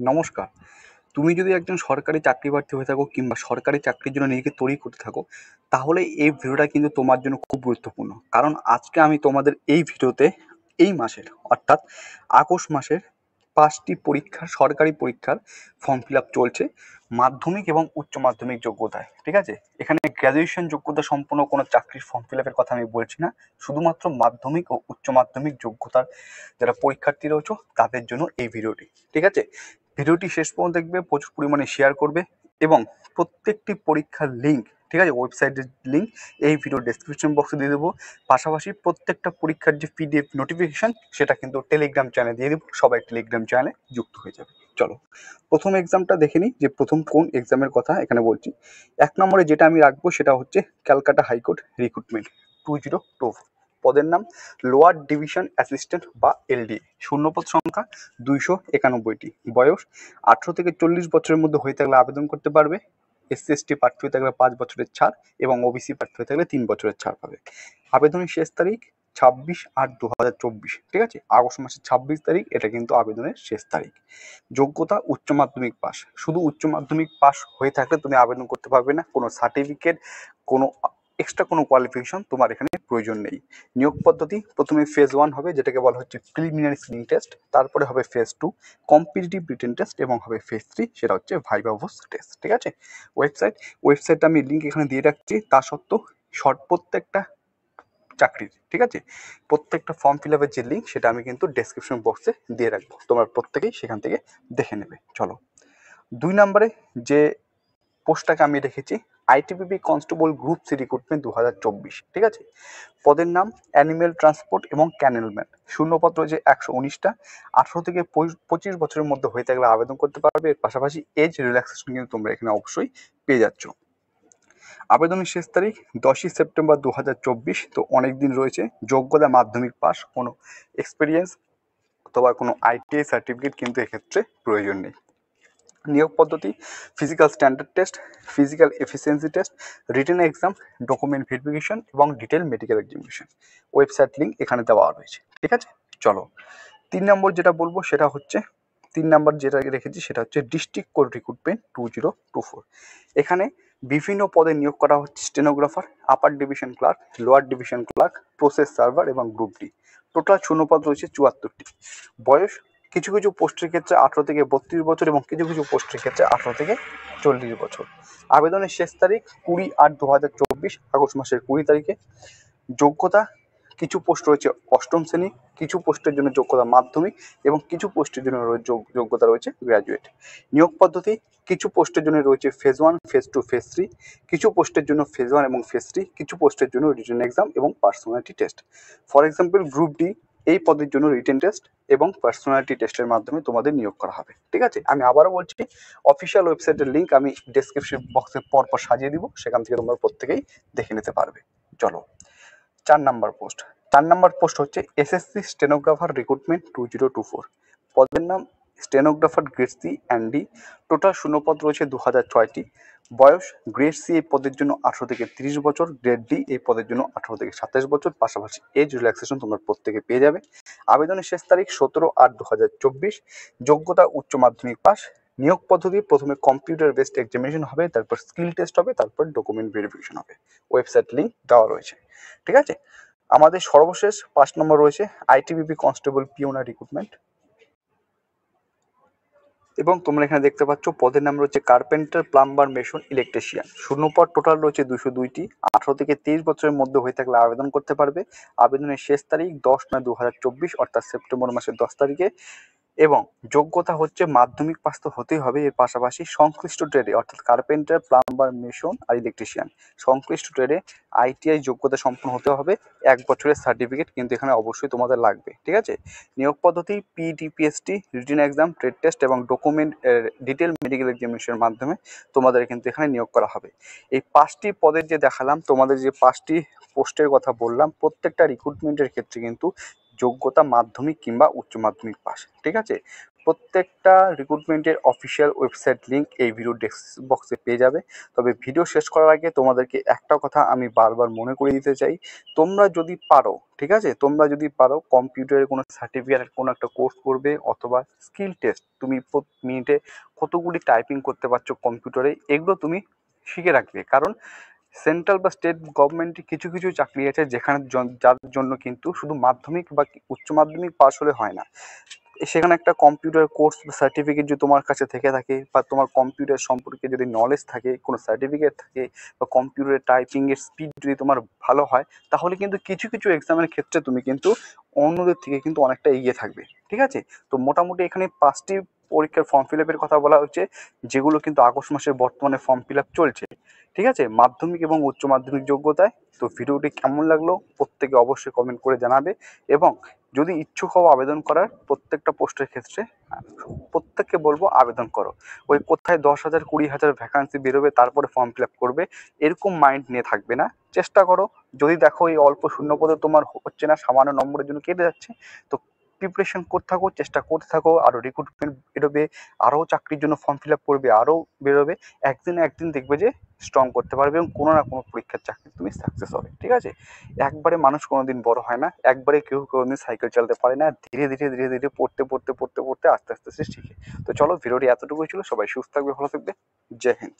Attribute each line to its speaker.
Speaker 1: নমস্কার। তুমি যদি একজন সরকারি চাকরি প্রার্থী হয়ে থাকো কিংবা সরকারি চাকরির জন্য নিজেকে তৈরি করতে থাকো, তাহলে এই ভিডিওটা কিন্তু তোমার জন্য খুব গুরুত্বপূর্ণ। কারণ আজকে আমি তোমাদের এই ভিডিওতে এই মাসের অর্থাৎ আগস্ট মাসের 5টি পরীক্ষার সরকারি পরীক্ষার ফর্ম ফিল আপ চলছে মাধ্যমিক এবং উচ্চ মাধ্যমিক যোগ্যতায়। ঠিক আছে? এখানে গ্র্যাজুয়েশন যোগ্যতা সম্পন্ন কোনো চাকরির ফর্ম ফিল আপের কথা আমি বলছি না, শুধুমাত্র মাধ্যমিক ও উচ্চ মাধ্যমিক যোগ্যতার যারা পরীক্ষার্থী রয়েছে তাদের জন্য এই ভিডিওটি। ঠিক আছে? ভিডিওটি শেষ পর্যন্ত দেখবে, প্রচুর পরিমাণে শেয়ার করবে এবং প্রত্যেকটি পরীক্ষার লিঙ্ক, ঠিক আছে, ওয়েবসাইটের লিঙ্ক এই ভিডিও ডেসক্রিপশন বক্সে দিয়ে দেবো। পাশাপাশি প্রত্যেকটা পরীক্ষার যে পিডিএফ নোটিফিকেশন সেটা কিন্তু টেলিগ্রাম চ্যানেলে দিয়ে দেবো, সবাই টেলিগ্রাম চ্যানেলে যুক্ত হয়ে যাবে। চলো প্রথম এক্সামটা দেখে নিই যে প্রথম কোন এক্সামের কথা এখানে বলছি। 1 নম্বরে যেটা আমি রাখবো সেটা হচ্ছে ক্যালকাটা হাইকোর্ট রিক্রুটমেন্ট 2024। পদের নাম লোয়ার ডিভিশন অ্যাসিস্ট্যান্ট বা এলডি। শূন্যপদ সংখ্যা 291টি। বয়স 18 থেকে 40 বছরের মধ্যে হয়ে থাকলে আবেদন করতে পারবে। এসসি এসটি প্রার্থী হয়ে থাকলে 5 বছরের ছাড় এবং ওবিসি প্রার্থী হয়ে থাকলে 3 বছরের ছাড় পাবে। আবেদনের শেষ তারিখ 26/8/2024। ঠিক আছে? আগস্ট মাসের 26 তারিখ এটা কিন্তু আবেদনের শেষ তারিখ। যোগ্যতা উচ্চ মাধ্যমিক পাস। শুধু উচ্চ মাধ্যমিক পাস হয়ে থাকলে তুমি আবেদন করতে পারবে না, কোনো সার্টিফিকেট, কোনো এক্সট্রা কোনো কোয়ালিফিকেশন তোমার এখানে প্রয়োজন নেই। নিয়োগ পদ্ধতি প্রথমে ফেজ 1 হবে, যেটাকে বলা হচ্ছে প্রিলিমিনারি স্ক্রিনিং টেস্ট। তারপরে হবে ফেজ 2 কম্পিটিটিভ রিটেন টেস্ট এবং হবে ফেজ 3 সেটা হচ্ছে ভাইভা ভোস টেস্ট। ঠিক আছে? ওয়েবসাইটটা আমি লিঙ্ক এখানে দিয়ে রাখছি। তা সত্ত্বেও প্রত্যেকটা চাকরির, ঠিক আছে, প্রত্যেকটা ফর্ম ফিল আপের যে লিঙ্ক সেটা আমি কিন্তু ডেসক্রিপশন বক্সে দিয়ে রাখবো, তোমরা প্রত্যেকেই সেখান থেকে দেখে নেবে। চলো 2 নম্বরে যে পোস্টটাকে আমি রেখেছি ITBP constable group C recruitment 2024। ঠিক আছে? পদের নাম অ্যানিমেল ট্রান্সপোর্ট এবং ক্যানেলম্যান। শূন্যপদ রয়েছে 119টা। 18 থেকে 25 বছরের মধ্যে হয়ে থাকলে আবেদন করতে পারবে। এর পাশাপাশি এজ রিল্যাক্সেশন কিন্তু তোমরা এখানে অবশ্যই পেয়ে যাচ্ছ। আবেদনের শেষ তারিখ 10ই সেপ্টেম্বর 2024। তো অনেক দিন রয়েছে। যোগ্যতা মাধ্যমিক পাস, কোনো এক্সপিরিয়েন্স অথবা কোনো আইটিআই সার্টিফিকেট কিন্তু এক্ষেত্রে প্রয়োজন নেই। নিয়োগ পদ্ধতি physical standard test, physical efficiency test, written exam, document verification এবং detail medical examination. Website link এখানে দেওয়া রয়েছে। ঠিক আছে? চলো 3 নম্বর যেটা বলবো সেটা হচ্ছে 3 নম্বর যেটা রেখেছি সেটা হচ্ছে ডিস্ট্রিক্ট কোর্ট রিক্রুটমেন্ট 2024। এখানে বিভিন্ন পদে নিয়োগ করা হচ্ছে stenographer, upper division clerk, lower division clerk, process server এবং গ্রুপ ডি। টোটাল শূন্যপদ রয়েছে 74টি। বয়স কিছু কিছু পোস্টের ক্ষেত্রে 18 থেকে 32 বছর এবং কিছু কিছু পোস্টের ক্ষেত্রে 18 থেকে 40 বছর। আবেদনের শেষ তারিখ 20/8/2024, আগস্ট মাসের 20 তারিখে। যোগ্যতা কিছু পোস্ট রয়েছে অষ্টম শ্রেণী, কিছু পোস্টের জন্য যোগ্যতা মাধ্যমিক এবং কিছু পোস্টের জন্য যোগ্যতা রয়েছে গ্র্যাজুয়েট। নিয়োগ পদ্ধতি কিছু পোস্টের জন্য রয়েছে ফেজ 1, ফেজ 2, ফেজ 3, কিছু পোস্টের জন্য ফেজ 1 এবং ফেজ 3, কিছু পোস্টের জন্য রিটেন এক্সাম এবং personality test. For example group D এই পদের জন্য রিটেন টেস্ট এবং পার্সোনালিটি টেস্টের মাধ্যমে তোমাদের নিয়োগ করা হবে। ঠিক আছে? আমি আবারও বলছি, অফিসিয়াল ওয়েবসাইটের লিঙ্ক আমি ডেসক্রিপশন বক্সে পরপর সাজিয়ে দিব, সেখান থেকে তোমরা প্রত্যেকেই দেখে নিতে পারবে। চলো 4 নম্বর পোস্ট হচ্ছে এসএসসি স্টেনোগ্রাফার রিক্রুটমেন্ট 2024। পদের নাম stenographer grade C and D. Total শূন্যপদ রয়েছে 2006টি। বয়স গ্রেড সি এই পদের জন্য 18 থেকে 30 বছর, গ্রেড ডি এই পদের জন্য 18 থেকে 27 বছর। পাশাপাশি এজ রিল্যাক্সেশন তোমরা প্রত্যেকে পেয়ে যাবে। আবেদনের শেষ তারিখ 17/8/2024। যোগ্যতা উচ্চ মাধ্যমিক পাস। নিয়োগ পদ্ধতি প্রথমে কম্পিউটার বেসড এক্সামিনেশন হবে, তারপর স্কিল টেস্ট হবে, তারপর ডকুমেন্ট ভেরিফিকেশন হবে। ওয়েবসাইট লিঙ্ক দেওয়া রয়েছে। ঠিক আছে? আমাদের সর্বশেষ 5 নম্বর রয়েছে আইটিবিপি কনস্টেবল পিওনা রিক্রুটমেন্ট এবং তোমরা এখানে দেখতে পাচ্ছ পদের নাম রয়েছে কার্পেন্টার, প্লাম্বার, মেশন, ইলেকট্রিশিয়ান। শূন্যপদ টোটাল রয়েছে 202টি। 18 থেকে 23 বছরের মধ্যে হয়ে থাকলে আবেদন করতে পারবে। আবেদনের শেষ তারিখ 10/9/2024 অর্থাৎ সেপ্টেম্বর মাসের 10 তারিখে। এবং যোগ্যতা হচ্ছে মাধ্যমিক পাস তো হতেই হবে, এর পাশাপাশি সংশ্লিষ্ট ট্রেডে অর্থাৎ কার্পেন্টার, প্লাম্বার, মেশন আর ইলেকট্রিশিয়ান সংশ্লিষ্ট ট্রেডে আইটিআই যোগ্যতা সম্পন্ন হতে হবে। 1 বছরের সার্টিফিকেট কিন্তু এখানে অবশ্যই তোমাদের লাগবে। ঠিক আছে? নিয়োগ পদ্ধতি পিটিপিএসটি, রিটেন এক্সাম, ট্রেড টেস্ট এবং ডকুমেন্ট ডিটেল মেডিকেল এক্সামিনেশনের মাধ্যমে তোমাদের কিন্তু এখানে নিয়োগ করা হবে। এই 5টি পদের যে দেখালাম, তোমাদের যে 5টি পোস্টের কথা বললাম, প্রত্যেকটা রিক্রুটমেন্টের ক্ষেত্রে কিন্তু যোগ্যতা মাধ্যমিক কিংবা উচ্চ মাধ্যমিক পাস। ঠিক আছে? প্রত্যেকটা রিক্রুটমেন্টের অফিসিয়াল ওয়েবসাইট লিঙ্ক এই ভিডিও ডেসক্রিপশন বক্সে পেয়ে যাবে। তবে ভিডিও শেষ করার আগে তোমাদেরকে একটা কথা আমি বারবার মনে করিয়ে দিতে চাই, তোমরা যদি পারো, ঠিক আছে, তোমরা যদি পারো কম্পিউটারের কোনো সার্টিফিকেটের কোনো একটা কোর্স করবে, অথবা স্কিল টেস্ট, তুমি মিনিটে কতগুলি টাইপিং করতে পারছো কম্পিউটারে, এগুলো তুমি শিখে রাখবে। কারণ সেন্ট্রাল বা স্টেট গভর্নমেন্টে কিছু কিছু চাকরি আছে যেখানে যার জন্য কিন্তু শুধু মাধ্যমিক বা উচ্চ মাধ্যমিক পাস হলে হয় না। সেখানে একটা কম্পিউটার কোর্স বা সার্টিফিকেট যদি তোমার কাছে থেকে থাকে, বা তোমার কম্পিউটার সম্পর্কে যদি নলেজ থাকে, কোনো সার্টিফিকেট থাকে, বা কম্পিউটারে টাইপিংয়ের স্পিড যদি তোমার ভালো হয়, তাহলে কিন্তু কিছু কিছু এক্সামের ক্ষেত্রে তুমি কিন্তু অন্যদের থেকে কিন্তু অনেকটা এগিয়ে থাকবে। ঠিক আছে, তো মোটামুটি এখানে 5টি পরীক্ষার ফর্ম ফিল আপের কথা বলা হচ্ছে, যেগুলো কিন্তু আগস্ট মাসের বর্তমানে ফর্ম ফিল আপ চলছে। ঠিক আছে, মাধ্যমিক এবং উচ্চ মাধ্যমিক যোগ্যতায়। তো ভিডিওটি কেমন লাগলো প্রত্যেকে অবশ্যই কমেন্ট করে জানাবে, এবং যদি ইচ্ছুক হও আবেদন করার প্রত্যেকটা পোস্টের ক্ষেত্রে, প্রত্যেককে বলবো আবেদন করো। ওই কোথায় 10,000 20,000 ভ্যাকান্সি বেরোবে তারপরে ফর্ম ফিল আপ করবে, এরকম মাইন্ড নিয়ে থাকবে না। চেষ্টা করো, যদি দেখো এই অল্প শূন্যপদে তোমার হচ্ছে না, সামান্য নম্বরের জন্য কেটে যাচ্ছে, তো প্রিপারেশন করতে থাকো, চেষ্টা করতে থাকো, আরও রিক্রুটমেন্ট বেরোবে, আরও চাকরির জন্য ফর্ম ফিল আপ করবে, আরও বেরোবে। একদিন না একদিন দেখবে যে স্ট্রং করতে পারবে, এবং কোনো না কোনো পরীক্ষার চাকরি তুমি সাকসেস হবে। ঠিক আছে, একবারে মানুষ কোনোদিন বড় হয় না, একবারে কেউ কোনোদিন সাইকেল চালাতে পারে না, ধীরে ধীরে ধীরে ধীরে পড়তে পড়তে পড়তে পড়তে আস্তে আস্তে সে শিখে। তো চলো, ভিডিওটি এতটুকুই ছিল। সবাই সুস্থ থাকবে, ভালো থাকবে। জয় হিন্দ।